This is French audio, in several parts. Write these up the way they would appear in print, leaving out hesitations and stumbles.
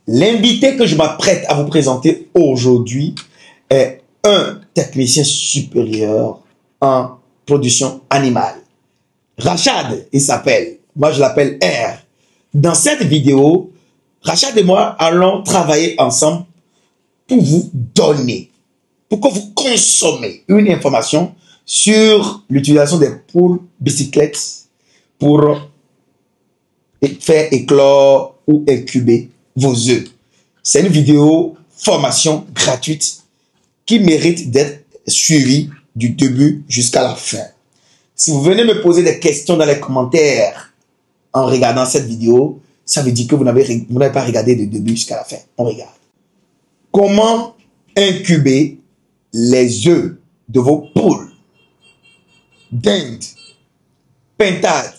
L'invité que je m'apprête à vous présenter aujourd'hui est un technicien supérieur en production animale. Rachad, il s'appelle. Moi, je l'appelle R. Dans cette vidéo, Rachad et moi allons travailler ensemble pour vous donner, pour que vous consommez une information sur l'utilisation des poules bicyclettes pour faire éclore ou incuber vos œufs. C'est une vidéo formation gratuite qui mérite d'être suivie du début jusqu'à la fin. Si vous venez me poser des questions dans les commentaires en regardant cette vidéo, ça veut dire que vous n'avez pas regardé du début jusqu'à la fin. On regarde. Comment incuber les œufs de vos poules, dindes, pintades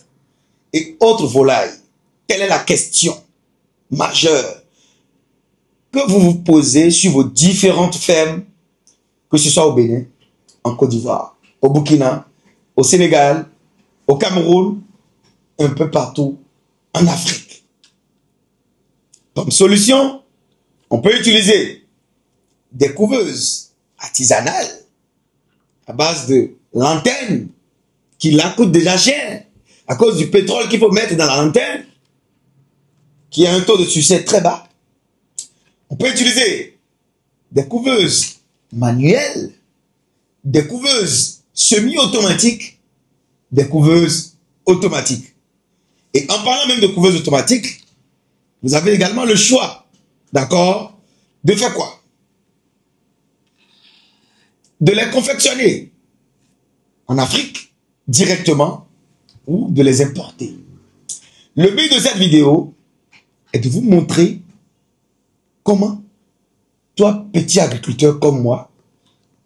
et autres volailles? Quelle est la question majeure que vous vous posez sur vos différentes fermes, que ce soit au Bénin, en Côte d'Ivoire, au Burkina, au Sénégal, au Cameroun, un peu partout en Afrique? Comme solution, on peut utiliser des couveuses artisanales à base de l'antenne qui là coûte déjà cher à cause du pétrole qu'il faut mettre dans l'antenne, qui a un taux de succès très bas. On peut utiliser des couveuses manuelles, des couveuses semi-automatiques, des couveuses automatiques. Et en parlant même de couveuses automatiques, vous avez également le choix, d'accord, de faire quoi? De les confectionner en Afrique directement ou de les importer. Le but de cette vidéo est de vous montrer comment toi, petit agriculteur comme moi,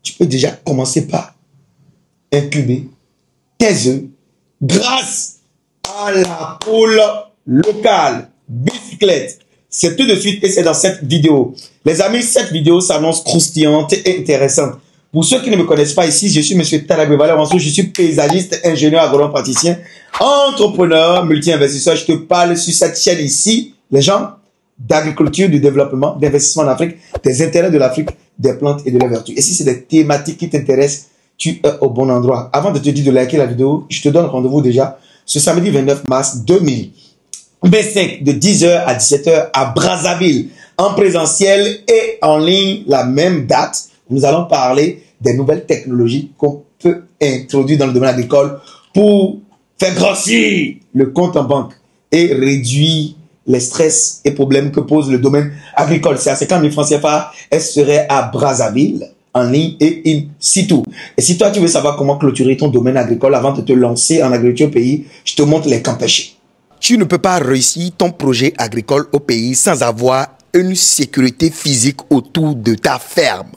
tu peux déjà commencer par incuber tes œufs grâce à la poule locale bicyclette. C'est tout de suite et c'est dans cette vidéo. Les amis, cette vidéo s'annonce croustillante et intéressante. Pour ceux qui ne me connaissent pas ici, je suis M. Talagbe Valère-Mansour, je suis paysagiste, ingénieur agronome praticien, entrepreneur, multi-investisseur. Je te parle sur cette chaîne ici, les gens d'agriculture, du développement, d'investissement en Afrique, des intérêts de l'Afrique, des plantes et de leurs vertus. Et si c'est des thématiques qui t'intéressent, tu es au bon endroit. Avant de te dire de liker la vidéo, je te donne rendez-vous déjà ce samedi 29 mars 2025 de 10h à 17h à Brazzaville, en présentiel et en ligne, la même date. Nous allons parler des nouvelles technologies qu'on peut introduire dans le domaine agricole pour faire grossir le compte en banque et réduire les stress et problèmes que pose le domaine agricole. C'est à 50 000 francs CFA. Elle serait à Brazzaville, en ligne et in situ. Et si toi, tu veux savoir comment clôturer ton domaine agricole avant de te lancer en agriculture au pays, je te montre les camps pêchés. Tu ne peux pas réussir ton projet agricole au pays sans avoir une sécurité physique autour de ta ferme.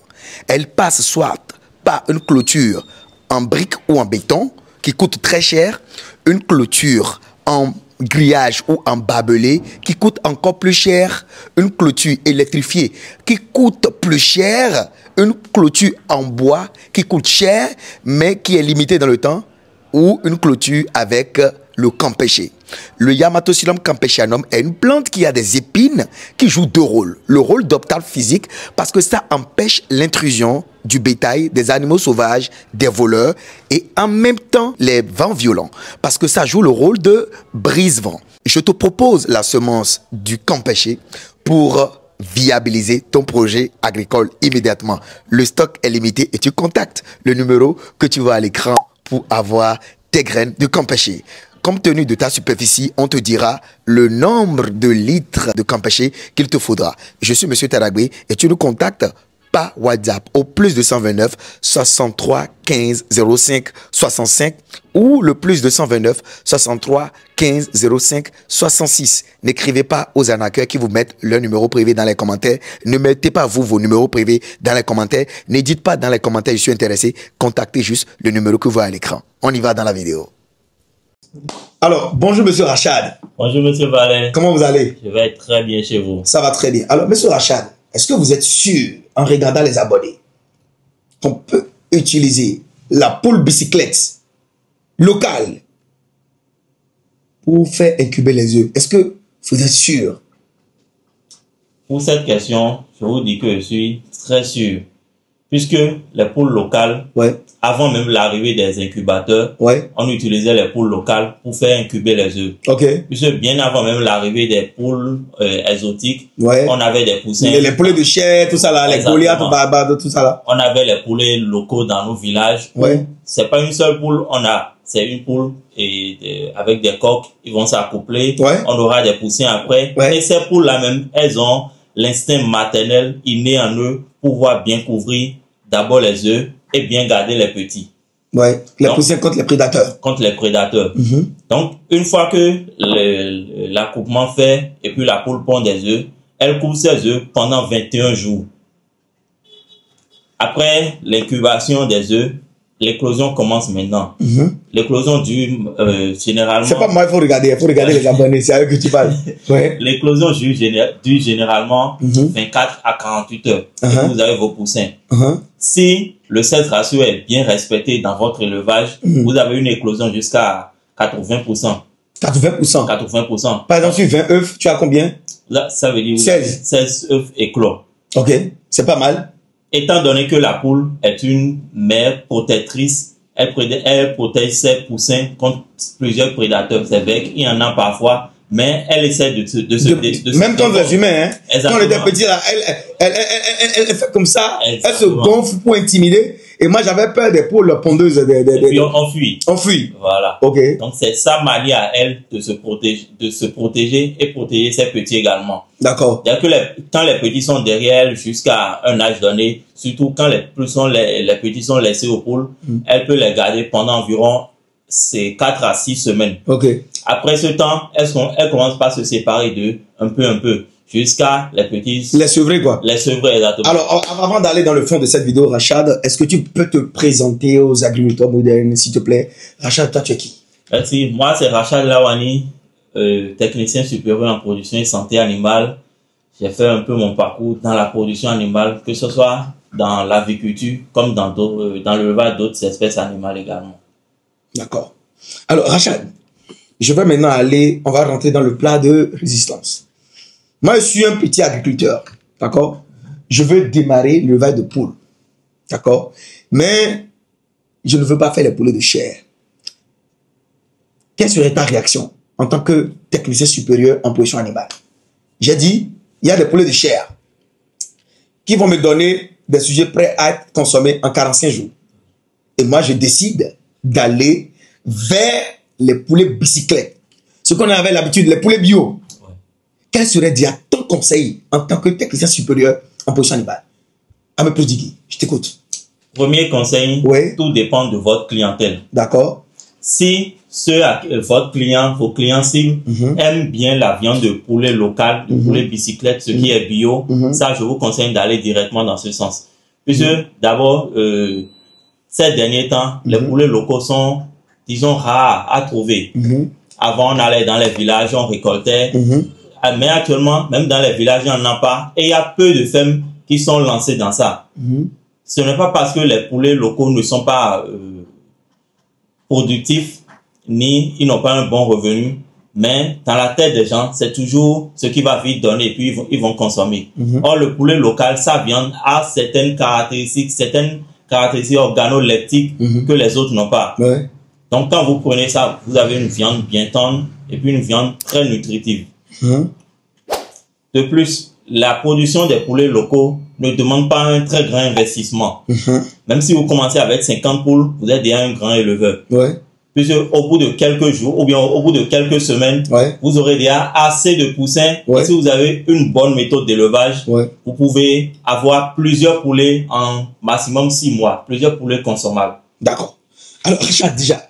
Elle passe soit par une clôture en briques ou en béton qui coûte très cher, une clôture en grillage ou en barbelé qui coûte encore plus cher, une clôture électrifiée qui coûte plus cher, une clôture en bois qui coûte cher mais qui est limitée dans le temps, ou une clôture avec le campéché. Le Yamatocilum campéchianum est une plante qui a des épines qui jouent deux rôles. Le rôle d'obstacle physique parce que ça empêche l'intrusion du bétail, des animaux sauvages, des voleurs et en même temps les vents violents parce que ça joue le rôle de brise-vent. Je te propose la semence du campéché pour viabiliser ton projet agricole immédiatement. Le stock est limité et tu contactes le numéro que tu vois à l'écran pour avoir tes graines de campéché. Compte tenu de ta superficie, on te dira le nombre de litres de campéché qu'il te faudra. Je suis M. Talagbe et tu nous contactes par WhatsApp au plus 229 63 15 05 65 ou le plus 229 63 15 05 66. N'écrivez pas aux arnaqueurs qui vous mettent leur numéro privé dans les commentaires. Ne mettez pas vous vos numéros privés dans les commentaires. Ne dites pas dans les commentaires je suis intéressé. Contactez juste le numéro que vous voyez à l'écran. On y va dans la vidéo. Alors, bonjour Monsieur Rachad. Bonjour Monsieur Valère. Comment vous allez? Je vais être très bien chez vous. Ça va très bien. Alors, Monsieur Rachad, est-ce que vous êtes sûr, en regardant les abonnés, qu'on peut utiliser la poule bicyclette locale pour faire incuber les œufs? Est-ce que vous êtes sûr? Pour cette question, je vous dis que je suis très sûr. Puisque les poules locales, avant même l'arrivée des incubateurs, on utilisait les poules locales pour faire incuber les œufs. Puisque bien avant même l'arrivée des poules exotiques, on avait des poussins. Les poulets de chair, tout ça là, les Goliath, tout ça là. On avait les poulets locaux dans nos villages. C'est pas une seule poule, c'est une poule avec des coques, ils vont s'accoupler. On aura des poussins après. Et ces poules là même, elles ont l'instinct maternel inné en eux pour pouvoir bien couvrir d'abord les œufs et bien garder les petits. Les poussins contre les prédateurs. Contre les prédateurs. Donc, une fois que l'accouplement fait et puis la poule pond des œufs, elle couvre ses œufs pendant 21 jours. Après l'incubation des œufs, l'éclosion commence maintenant. L'éclosion dure généralement... C'est pas moi, il faut regarder les abonnés, c'est à eux que tu parles. L'éclosion dure généralement 24 à 48 heures. Et vous avez vos poussins. Si le sexe ratio est bien respecté dans votre élevage, vous avez une éclosion jusqu'à 80%. 80%. Par exemple, sur 20 œufs, tu as combien? Là, ça veut dire 16 œufs éclos. Ok, c'est pas mal. Étant donné que la poule est une mère protectrice, elle protège ses poussins contre plusieurs prédateurs. C'est vrai qu'il y en a parfois, mais elle essaie de se même quand les humains, quand on était petit, là, elle fait comme ça, elle se gonfle pour intimider. Et moi, j'avais peur des poules pondeuses. Et puis on fuit. On fuit. Voilà. Donc, c'est sa manière à elle de se protéger et protéger ses petits également. D'accord. Quand les petits sont derrière elle jusqu'à un âge donné, surtout quand les petits sont laissés aux poules, elle peut les garder pendant environ 4 à 6 semaines. Après ce temps, elle commence par se séparer d'eux un peu. Jusqu'à les petits... Les sevrés, quoi. Les sevrés, exactement. Alors, avant d'aller dans le fond de cette vidéo, Rachad, est-ce que tu peux te présenter aux agriculteurs modernes, s'il te plaît? Rachad, toi, tu es qui? Merci. Moi, c'est Rachad Lawani, technicien supérieur en production et santé animale. J'ai fait un peu mon parcours dans la production animale, que ce soit dans l'aviculture, comme dans l'élevage d'autres espèces animales également. D'accord. Alors, Rachad, je vais maintenant on va rentrer dans le plat de résistance. Moi, je suis un petit agriculteur, d'accord? Je veux démarrer l'élevage de poules, d'accord? Mais je ne veux pas faire les poulets de chair. Quelle serait ta réaction en tant que technicien supérieur en production animale? J'ai dit, il y a des poulets de chair qui vont me donner des sujets prêts à être consommés en 45 jours. Et moi, je décide d'aller vers les poulets bicyclettes. Ce qu'on avait l'habitude, les poulets bio. Quel serait déjà ton conseil en tant que technicien supérieur en production animale? À me prodiguer, je t'écoute. Premier conseil, tout dépend de votre clientèle. D'accord. Si vos clients cibles aiment bien la viande de poulet local, de poulet bicyclette, ce qui est bio, ça je vous conseille d'aller directement dans ce sens. Puisque d'abord, ces derniers temps, les poulets locaux sont, disons, rares à trouver. Avant, on allait dans les villages, on récoltait. Mais actuellement, même dans les villages, il n'y en a pas. Et il y a peu de femmes qui sont lancées dans ça. Ce n'est pas parce que les poulets locaux ne sont pas productifs, ni ils n'ont pas un bon revenu. Mais dans la tête des gens, c'est toujours ce qui va vite donner et puis ils vont consommer. Or, le poulet local, sa viande a certaines caractéristiques organoleptiques que les autres n'ont pas. Donc, quand vous prenez ça, vous avez une viande bien tendre et puis une viande très nutritive. De plus, la production des poulets locaux ne demande pas un très grand investissement. Même si vous commencez avec 50 poules, vous êtes déjà un grand éleveur. Puisque au bout de quelques jours ou bien au bout de quelques semaines, vous aurez déjà assez de poussins. Et si vous avez une bonne méthode d'élevage, vous pouvez avoir plusieurs poulets en maximum 6 mois. Plusieurs poulets consommables. D'accord. Alors, Richard, déjà,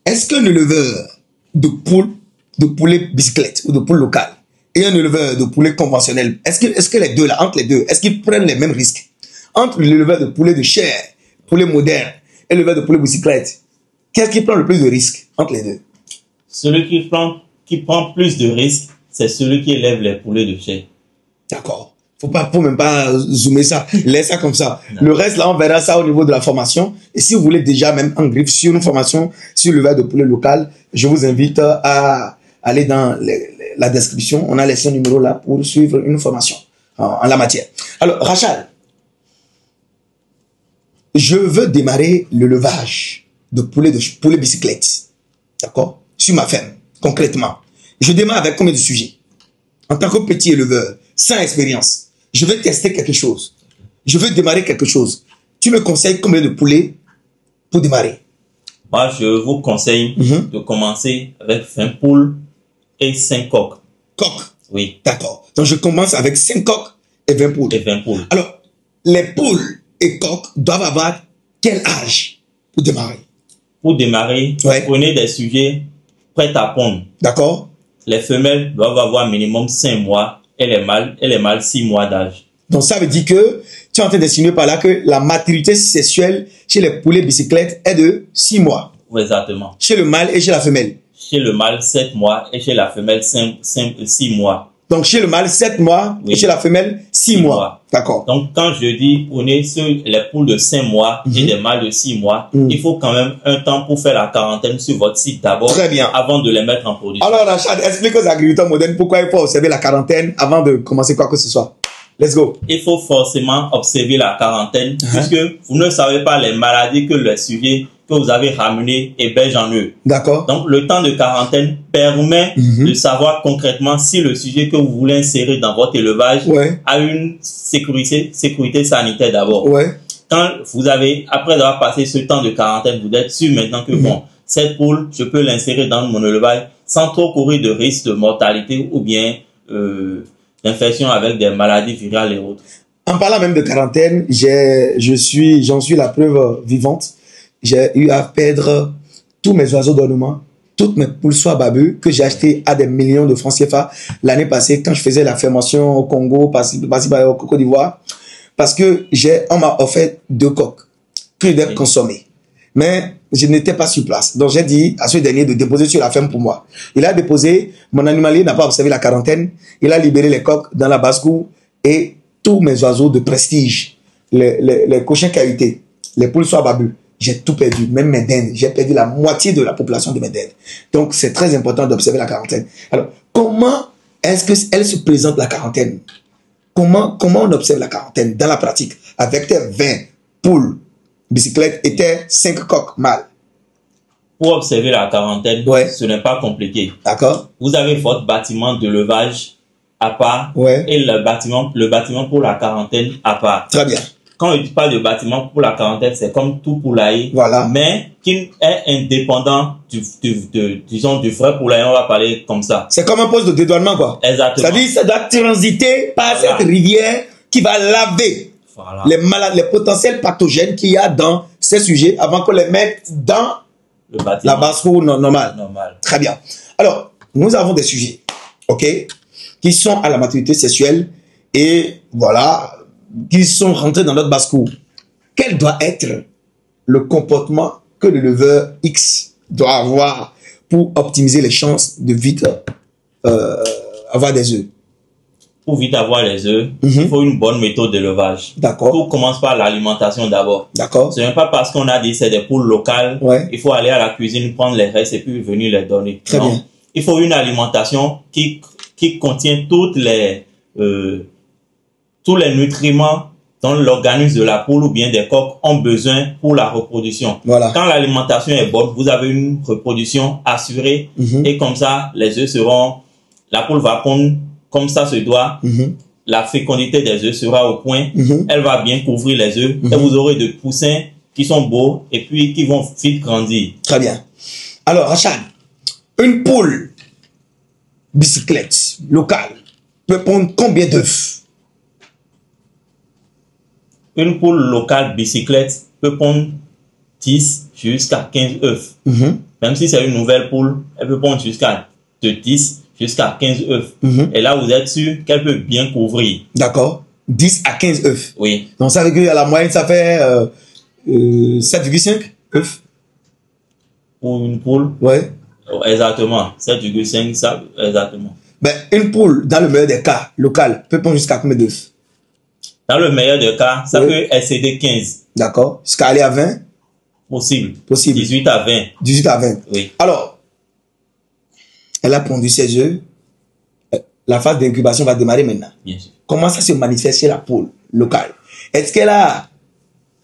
est-ce qu'un éleveur de poulets bicyclettes ou de poules locales et un éleveur de poulets conventionnels, est-ce que les deux là, entre les deux, est-ce qu'ils prennent les mêmes risques? Entre l'éleveur de poulets de chair, poulets modernes, et l'éleveur de poulets bicyclettes, qu'est-ce qui prend le plus de risques entre les deux? Celui qui prend plus de risques, c'est celui qui élève les poulets de chair. D'accord. Faut même pas zoomer ça. Laisse ça comme ça. Le reste, là, on verra ça au niveau de la formation. Et si vous voulez déjà même en griffe sur une formation sur l'élevage de poulet local, je vous invite à aller dans la description. On a laissé un numéro là pour suivre une formation. en la matière. Alors, Rachel, je veux démarrer le levage de poulet bicyclette. D'accord? Sur ma ferme, concrètement. Je démarre avec combien de sujets? En tant que petit éleveur, sans expérience, je veux tester quelque chose. Je veux démarrer quelque chose. Tu me conseilles combien de poulets pour démarrer? Moi, je vous conseille de commencer avec 20 poules et 5 coqs. Coqs? Oui. D'accord. Donc, je commence avec 5 coqs et 20 poules. Et 20 poules. Alors, les poules et coqs doivent avoir quel âge pour démarrer? Pour démarrer, prenez des sujets prêts à pondre. D'accord. Les femelles doivent avoir minimum 5 mois et les mâles 6 mois d'âge. Donc, ça veut dire que tu es en train d'insinuer par là que la maturité sexuelle chez les poulets bicyclettes est de 6 mois. Oui, exactement. Chez le mâle et chez la femelle. Chez le mâle, 7 mois et chez la femelle, 6 mois. Donc, chez le mâle, 7 mois et chez la femelle, 6 mois. D'accord. Donc, quand je dis prenez les poules de 5 mois et des mâles de 6 mois, il faut quand même un temps pour faire la quarantaine sur votre site d'abord. Très bien. Avant de les mettre en production. Alors, Rachad, explique aux agriculteurs modernes pourquoi il faut observer la quarantaine avant de commencer quoi que ce soit. Let's go. Il faut forcément observer la quarantaine puisque vous ne savez pas les maladies que les sujets que vous avez ramenés hébergent en eux. D'accord. Donc, le temps de quarantaine permet de savoir concrètement si le sujet que vous voulez insérer dans votre élevage a une sécurité sanitaire d'abord. Quand vous avez, après avoir passé ce temps de quarantaine, vous êtes sûr maintenant que bon, cette poule, je peux l'insérer dans mon élevage sans trop courir de risque de mortalité ou bien d'infection avec des maladies virales et autres. En parlant même de quarantaine, j'en suis la preuve vivante. J'ai eu à perdre tous mes oiseaux d'ornement, toutes mes poules soie babeux que j'ai acheté à des millions de francs CFA l'année passée quand je faisais la fermentation au Congo, au Côte d'Ivoire, parce que on m'a offert 2 coques que je devais consommer. Mais je n'étais pas sur place. Donc j'ai dit à ce dernier de déposer sur la ferme pour moi. Il a déposé, mon animalier n'a pas observé la quarantaine, il a libéré les coques dans la basse-cour et tous mes oiseaux de prestige, les cochons cahutés, les poules soie babeux, j'ai tout perdu, même mes dindes. J'ai perdu la moitié de la population de mes dindes. Donc, c'est très important d'observer la quarantaine. Alors, comment est-ce qu'elle se présente la quarantaine? Comment on observe la quarantaine dans la pratique avec tes 20 poules bicyclettes et tes 5 coqs mâles? Pour observer la quarantaine, ce n'est pas compliqué. D'accord. Vous avez votre bâtiment de levage à part et le bâtiment pour la quarantaine à part. Très bien. Quand on parle de bâtiment pour la quarantaine, c'est comme tout poulailler, mais qui est indépendant disons, du vrai poulailler, on va parler comme ça. C'est comme un poste de dédouanement, quoi. Exactement. C'est-à-dire, ça doit transiter par cette rivière qui va laver les malades, les potentiels pathogènes qu'il y a dans ces sujets avant qu'on les mette dans la basse-cour normale. Très bien. Alors, nous avons des sujets, ok, qui sont à la maturité sexuelle et voilà, qui sont rentrés dans notre basse-cour. Quel doit être le comportement que le leveur X doit avoir pour optimiser les chances de vite avoir des œufs? Pour vite avoir les œufs, il faut une bonne méthode d'élevage. D'accord. Tout commence par l'alimentation d'abord. D'accord. Ce n'est pas parce qu'on a dit c'est des poules locales, il faut aller à la cuisine, prendre les restes et puis venir les donner. Très bien. Il faut une alimentation qui contient tous les nutriments dont l'organisme de la poule ou bien des coqs ont besoin pour la reproduction. Voilà. Quand l'alimentation est bonne, vous avez une reproduction assurée et comme ça, les œufs la poule va pondre comme ça se doit. La fécondité des œufs sera au point. Elle va bien couvrir les œufs et vous aurez des poussins qui sont beaux et puis qui vont vite grandir. Très bien. Alors, Rachad, une poule bicyclette locale peut pondre combien d'œufs? Une poule locale bicyclette peut pondre 10 jusqu'à 15 œufs. Même si c'est une nouvelle poule, elle peut pondre de 10 jusqu'à 15 œufs. Et là, vous êtes sûr qu'elle peut bien couvrir. D'accord. 10 à 15 œufs. Oui. Donc, ça veut dire qu'à la moyenne, ça fait 7,5 œufs. Pour une poule? Ouais. Exactement. 7,5, ça, exactement. Ben, une poule, dans le meilleur des cas, locale, peut pondre jusqu'à combien d'œufs? Dans le meilleur des cas, ça peut excéder 15. D'accord. Jusqu'à aller à 20? Possible. 18 à 20. 18 à 20. Oui. Alors, elle a pondu ses œufs. La phase d'incubation va démarrer maintenant. Bien sûr. comment ça se manifeste chez la poule locale? Est-ce qu'elle a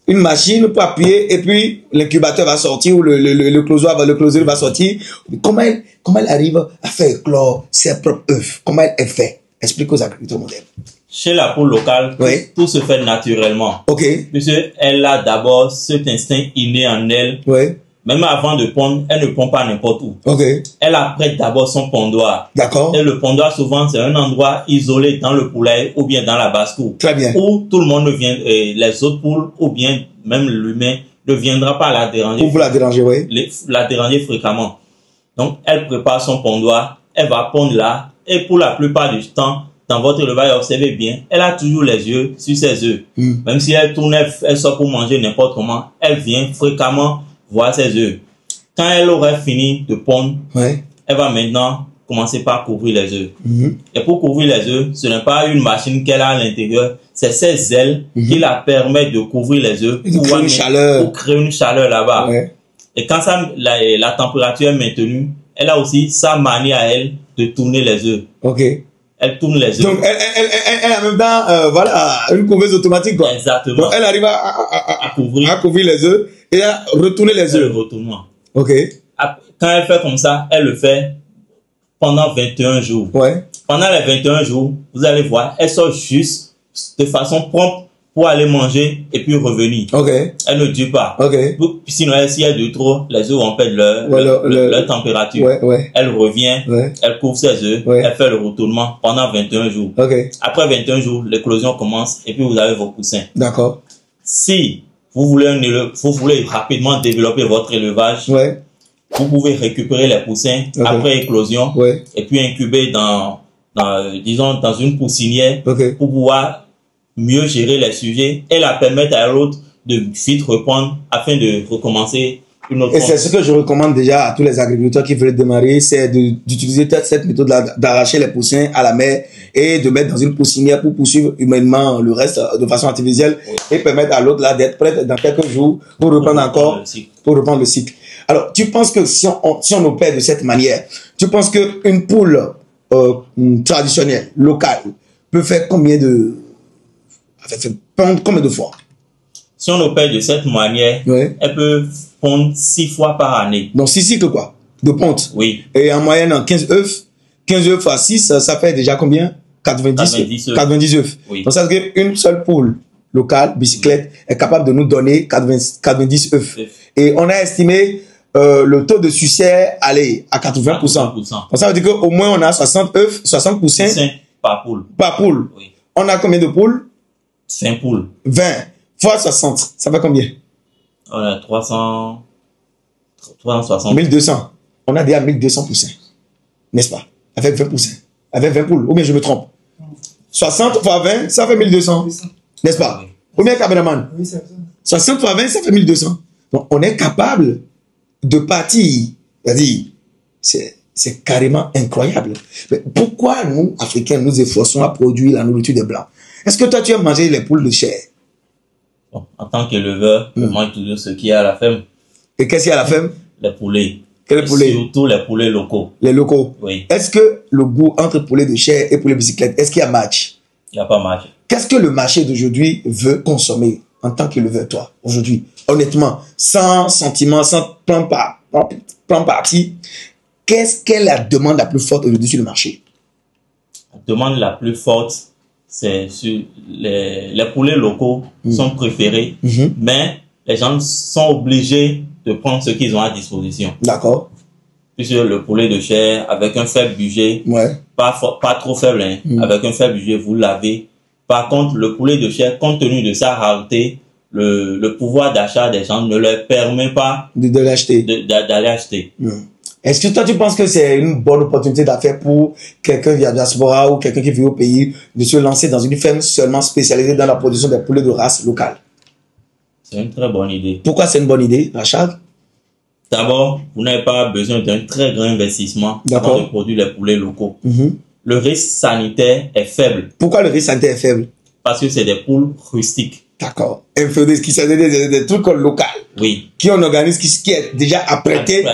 une machine pour appuyer et puis l'incubateur va sortir ou le closeur va sortir? Comment elle arrive à faire éclore ses propres œufs? Comment elle fait? Explique aux agriculteurs modernes. Chez la poule locale, oui, tout se fait naturellement. Ok. Puisqu'elle a d'abord cet instinct inné en elle. Oui. Même avant de pondre, elle ne pond pas n'importe où. Ok. Elle apprête d'abord son pondoir. D'accord. Et le pondoir, souvent, c'est un endroit isolé dans le poulailler ou bien dans la basse-cour. Très bien. Où tout le monde ne vient, les autres poules ou bien même l'humain ne viendra pas la déranger. Pour vous la déranger, oui. La déranger fréquemment. Donc, elle prépare son pondoir, elle va pondre là, et pour la plupart du temps, dans votre élevage, observez bien, elle a toujours les yeux sur ses œufs. Même si elle tourne, elle sort pour manger n'importe comment, elle vient fréquemment voir ses œufs. Quand elle aurait fini de pondre, ouais, elle va maintenant commencer par couvrir les œufs. Et pour couvrir les œufs, ce n'est pas une machine qu'elle a à l'intérieur, c'est ses ailes qui la permettent de couvrir les œufs pour créer une chaleur là-bas. Ouais. Et quand la température est maintenue, elle a aussi sa manière à elle de tourner les œufs. Ok. Elle tourne les œufs. Donc, elle a même temps, voilà, une couveuse automatique, quoi. Exactement. Donc, elle arrive à couvrir les œufs et à retourner les œufs. Le retournement. Ok. Quand elle fait comme ça, elle le fait pendant 21 jours. Ouais. Pendant les 21 jours, vous allez voir, elle sort juste de façon prompte pour aller manger et puis revenir. Ok. Elle ne dure pas. Ok. Sinon, s'il y a de trop, les œufs vont perdre leur température. Ouais, ouais. Elle revient, ouais, elle couvre ses œufs, ouais, elle fait le retournement pendant 21 jours. Ok. Après 21 jours, l'éclosion commence et puis vous avez vos poussins. D'accord. Si vous voulez rapidement développer votre élevage, ouais, vous pouvez récupérer les poussins, okay, après éclosion, ouais, et puis incuber disons, dans une poussinière, okay, pour pouvoir mieux gérer les sujets et la permettre à l'autre de vite reprendre afin de recommencer une autre. Et c'est ce que je recommande déjà à tous les agriculteurs qui veulent démarrer, c'est d'utiliser cette méthode d'arracher les poussins à la mer et de mettre dans une poussinière pour poursuivre humainement le reste de façon artificielle, oui, et permettre à l'autre là d'être prêt dans quelques jours pour reprendre le cycle. Alors, tu penses que si on opère de cette manière, tu penses qu'une poule traditionnelle, locale, peut faire combien de fois? Si on opère de cette manière, ouais, elle peut pondre 6 fois par année. Donc 6 cycles quoi, de ponte. Oui. Et en moyenne, en 15 œufs. 15 œufs fois 6, ça fait déjà combien? 90 œufs. Oui. Donc ça veut dire qu'une seule poule locale, bicyclette, oui, est capable de nous donner 90 œufs. Et on a estimé le taux de succès aller à 80%. Donc ça veut dire qu'au moins on a 60 œufs, 60 poussins par poule. Par poule. Oui. On a combien de poules? 5 poules. 20 fois 60, ça fait combien? On a 360. 1200. On a déjà 1200 poussins. N'est-ce pas? Avec 20 poussins. Avec 20 poules. Ou bien je me trompe? 60 fois 20, ça fait 1200. N'est-ce pas? Oui. Combien, caméraman? Oui, c'est ça. 60 fois 20, ça fait 1200. Donc, on est capable de partir. C'est-à-dire, c'est carrément incroyable. Mais pourquoi nous, Africains, nous efforçons à produire la nourriture des Blancs? Est-ce que toi, tu as mangé les poules de chair? Bon, en tant qu'éleveur, je mange toujours ce qu'il y a à la ferme. Et qu'est-ce qu'il y a à la ferme? Les poulets. Quels poulets? Surtout les poulets locaux. Les locaux? Oui. Est-ce que le goût entre poulet de chair et poulet bicyclette, est-ce qu'il y a match? Il n'y a pas match. Qu'est-ce que le marché d'aujourd'hui veut consommer en tant qu'éleveur, toi, aujourd'hui? Honnêtement, sans sentiment, sans plan parti, qu'est-ce qu'est la demande la plus forte aujourd'hui sur le marché? La demande la plus forte, c'est sur les poulets locaux sont préférés, mais les gens sont obligés de prendre ce qu'ils ont à disposition. D'accord. Puisque le poulet de chair, avec un faible budget, ouais, pas trop faible, hein, avec un faible budget, vous l'avez. Par contre, le poulet de chair, compte tenu de sa rareté, le pouvoir d'achat des gens ne leur permet pas d'aller acheter. Est-ce que toi, tu penses que c'est une bonne opportunité d'affaires pour quelqu'un via diaspora ou quelqu'un qui vit au pays de se lancer dans une ferme seulement spécialisée dans la production des poulets de race locale? C'est une très bonne idée. Pourquoi c'est une bonne idée, Rachad? D'abord, vous n'avez pas besoin d'un très grand investissement avant de produire les poulets locaux. Le risque sanitaire est faible. Pourquoi le risque sanitaire est faible? Parce que c'est des poules rustiques. D'accord. Qui sont des trucs locaux. Oui. Qui on organise, qui est déjà apprêté.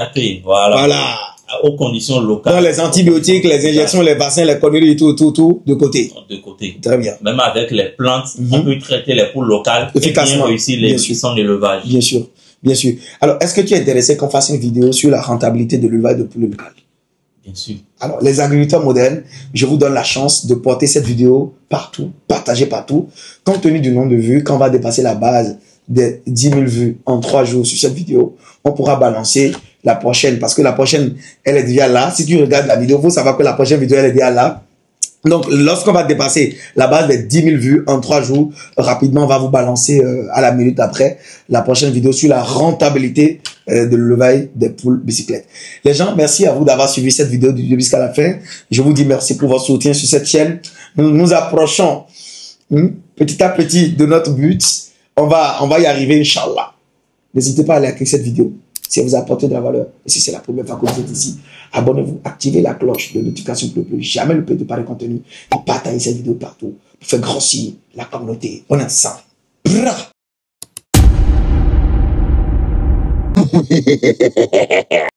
Voilà. aux conditions locales. Donc les antibiotiques, les injections, les vaccins, les conneries, tout, de côté. De côté. Très bien. Même avec les plantes, on peut traiter les poules locales efficacement. Et bien réussir les cuissons d'élevage. Bien sûr, bien sûr. Alors, est-ce que tu es intéressé qu'on fasse une vidéo sur la rentabilité de l'élevage de poules locales? Bien sûr. Alors, les agriculteurs modernes, je vous donne la chance de porter cette vidéo partout, partager partout. Compte tenu du nombre de vues, quand on va dépasser la base des 10 000 vues en 3 jours sur cette vidéo, on pourra balancer la prochaine, parce que la prochaine, elle est déjà là. Si tu regardes la vidéo, il faut savoir que la prochaine vidéo, elle est déjà là. Donc, lorsqu'on va dépasser la base des 10 000 vues en 3 jours, rapidement, on va vous balancer à la minute après la prochaine vidéo sur la rentabilité de l'élevage des poules bicyclettes. Les gens, merci à vous d'avoir suivi cette vidéo du début jusqu'à la fin. Je vous dis merci pour votre soutien sur cette chaîne. Nous nous approchons petit à petit de notre but. On va y arriver, Inch'Allah. N'hésitez pas à liker cette vidéo si elle vous a apporté de la valeur. Et si c'est la première fois que vous êtes ici, abonnez-vous, activez la cloche de notification pour ne plus jamais louper de pareil contenu et partagez cette vidéo partout pour faire grossir la communauté. On est ensemble.